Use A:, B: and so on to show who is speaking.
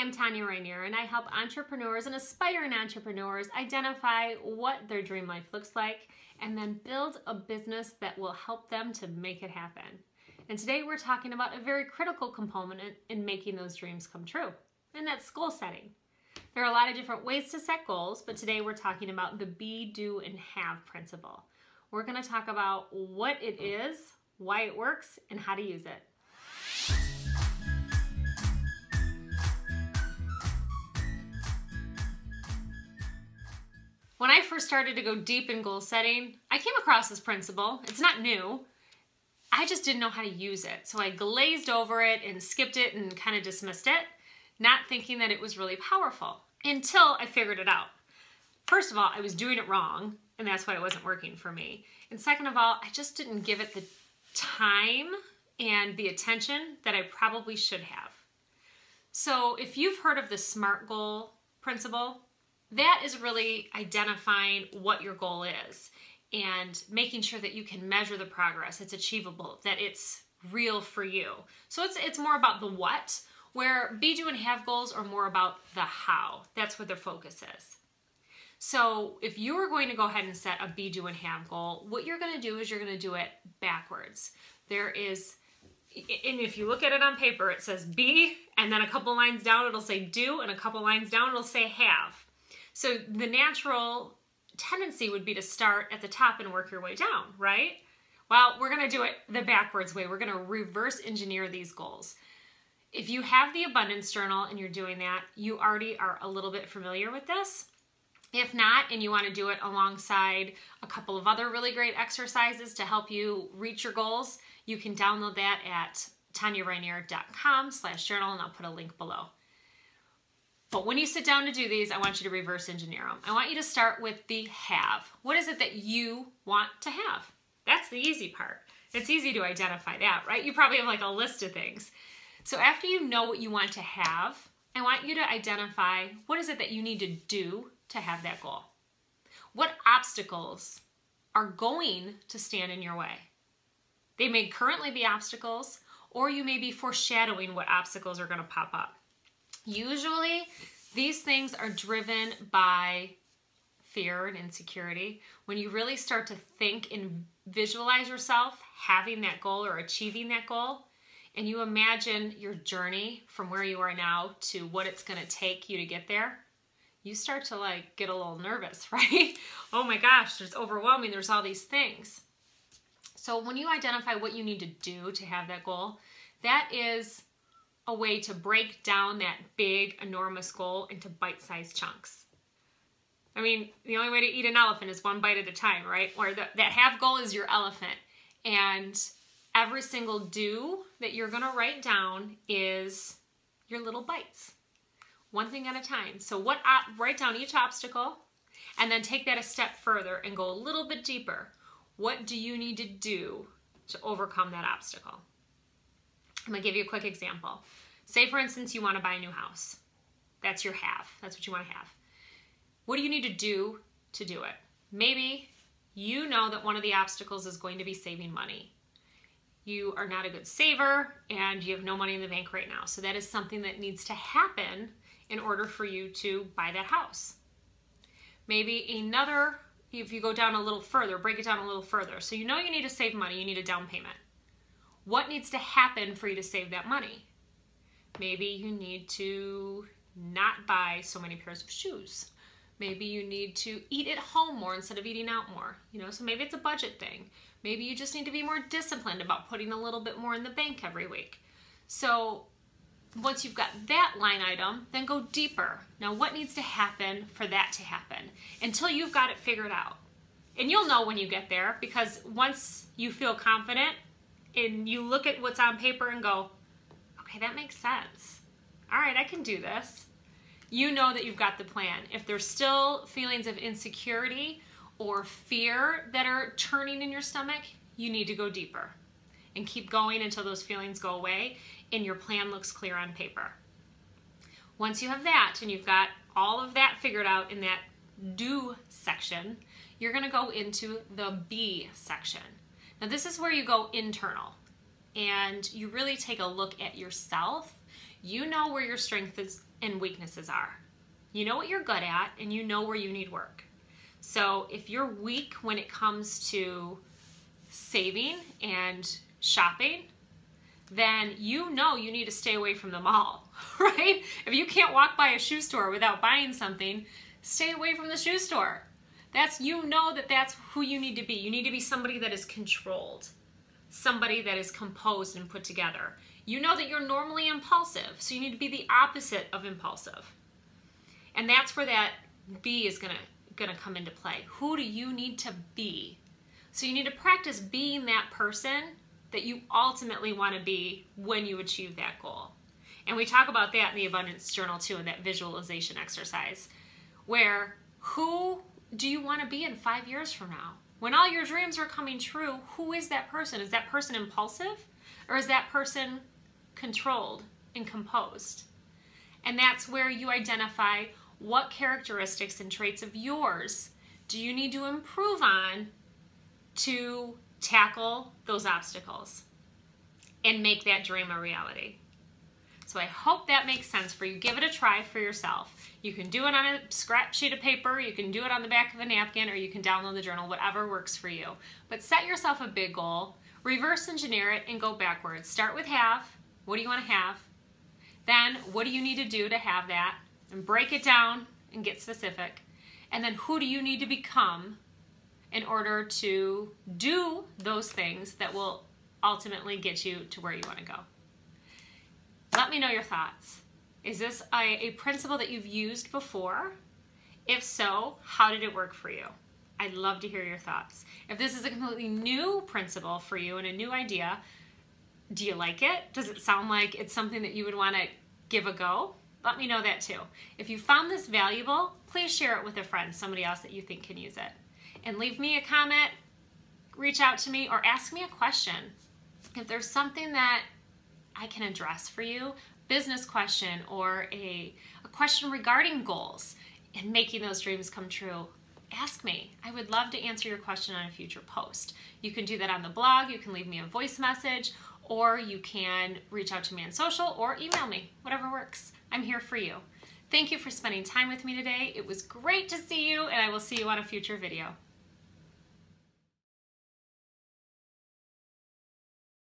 A: I'm Tanya Rainier, and I help entrepreneurs and aspiring entrepreneurs identify what their dream life looks like and then build a business that will help them to make it happen. And today we're talking about a very critical component in making those dreams come true, and that's goal setting. There are a lot of different ways to set goals, but today we're talking about the be, do, and have principle. We're going to talk about what it is, why it works, and how to use it. When I first started to go deep in goal setting, I came across this principle. It's not new. I just didn't know how to use it. So I glazed over it and skipped it and kind of dismissed it, not thinking that it was really powerful until I figured it out. First of all, I was doing it wrong, and that's why it wasn't working for me. And second of all, I just didn't give it the time and the attention that I probably should have. So if you've heard of the SMART goal principle, that is really identifying what your goal is and making sure that you can measure the progress, it's achievable, that it's real for you. So it's more about the what, where be, do, and have goals are more about the how. That's what their focus is. So if you are going to go ahead and set a be, do, and have goal, what you're going to do is you're going to do it backwards. There is, and if you look at it on paper, it says be, and then a couple lines down it'll say do, and a couple lines down it'll say have. So the natural tendency would be to start at the top and work your way down, right? Well, we're going to do it the backwards way. We're going to reverse engineer these goals. If you have the abundance journal and you're doing that, you already are a little bit familiar with this. If not, and you want to do it alongside a couple of other really great exercises to help you reach your goals, you can download that at tanyarainier.com/journal, and I'll put a link below. But when you sit down to do these, I want you to reverse engineer them. I want you to start with the have. What is it that you want to have? That's the easy part. It's easy to identify that, right? You probably have like a list of things. So after you know what you want to have, I want you to identify what is it that you need to do to have that goal. What obstacles are going to stand in your way? They may currently be obstacles, or you may be foreshadowing what obstacles are going to pop up. Usually, these things are driven by fear and insecurity. When you really start to think and visualize yourself having that goal or achieving that goal, and you imagine your journey from where you are now to what it's going to take you to get there, you start to like get a little nervous, right? Oh my gosh, it's overwhelming. There's all these things. So when you identify what you need to do to have that goal, that is a way to break down that big, enormous goal into bite-sized chunks. I mean, the only way to eat an elephant is one bite at a time, right? Or that have goal is your elephant. And every single do that you're going to write down is your little bites. One thing at a time. So write down each obstacle and then take that a step further and go a little bit deeper. What do you need to do to overcome that obstacle? I'm going to give you a quick example. Say, for instance, you want to buy a new house. That's your have. That's what you want to have. What do you need to do it? Maybe you know that one of the obstacles is going to be saving money. You are not a good saver and you have no money in the bank right now. So that is something that needs to happen in order for you to buy that house. Maybe another, if you go down a little further, break it down a little further. So you know you need to save money, you need a down payment. What needs to happen for you to save that money? Maybe you need to not buy so many pairs of shoes. Maybe you need to eat at home more instead of eating out more. So maybe it's a budget thing. Maybe you just need to be more disciplined about putting a little bit more in the bank every week. So once you've got that line item, then go deeper. Now what needs to happen for that to happen until you've got it figured out? And you'll know when you get there, because once you feel confident, and you look at what's on paper and go, okay, that makes sense. All right, I can do this. You know that you've got the plan. If there's still feelings of insecurity or fear that are churning in your stomach, you need to go deeper and keep going until those feelings go away and your plan looks clear on paper. Once you have that and you've got all of that figured out in that do section, you're going to go into the be section. Now this is where you go internal and you really take a look at yourself. You know where your strengths and weaknesses are. You know what you're good at, and you know where you need work. So if you're weak when it comes to saving and shopping, then you know you need to stay away from the mall, right? If you can't walk by a shoe store without buying something, stay away from the shoe store. You know that's who you need to be. You need to be somebody that is controlled, somebody that is composed and put together. You know that you're normally impulsive, so you need to be the opposite of impulsive. And that's where that B is gonna come into play. Who do you need to be? So you need to practice being that person that you ultimately want to be when you achieve that goal. And we talk about that in the Abundance Journal too, in that visualization exercise, where who do you want to be in 5 years from now? When all your dreams are coming true, who is that person? Is that person impulsive, or is that person controlled and composed? And that's where you identify what characteristics and traits of yours do you need to improve on to tackle those obstacles and make that dream a reality. So I hope that makes sense for you. Give it a try for yourself. You can do it on a scrap sheet of paper, you can do it on the back of a napkin, or you can download the journal, whatever works for you. But set yourself a big goal, reverse engineer it, and go backwards. Start with have. What do you want to have? Then what do you need to do to have that? And break it down and get specific. And then who do you need to become in order to do those things that will ultimately get you to where you want to go? Let me know your thoughts. Is this a principle that you've used before? If so, how did it work for you? I'd love to hear your thoughts. If this is a completely new principle for you and a new idea, do you like it? Does it sound like it's something that you would want to give a go? Let me know that too. If you found this valuable, please share it with a friend, somebody else that you think can use it. And leave me a comment, reach out to me, or ask me a question. If there's something that I can address for you, business question or a question regarding goals and making those dreams come true, ask me. I would love to answer your question on a future post. You can do that on the blog, you can leave me a voice message, or you can reach out to me on social or email me, whatever works. I'm here for you. Thank you for spending time with me today. It was great to see you, and I will see you on a future video.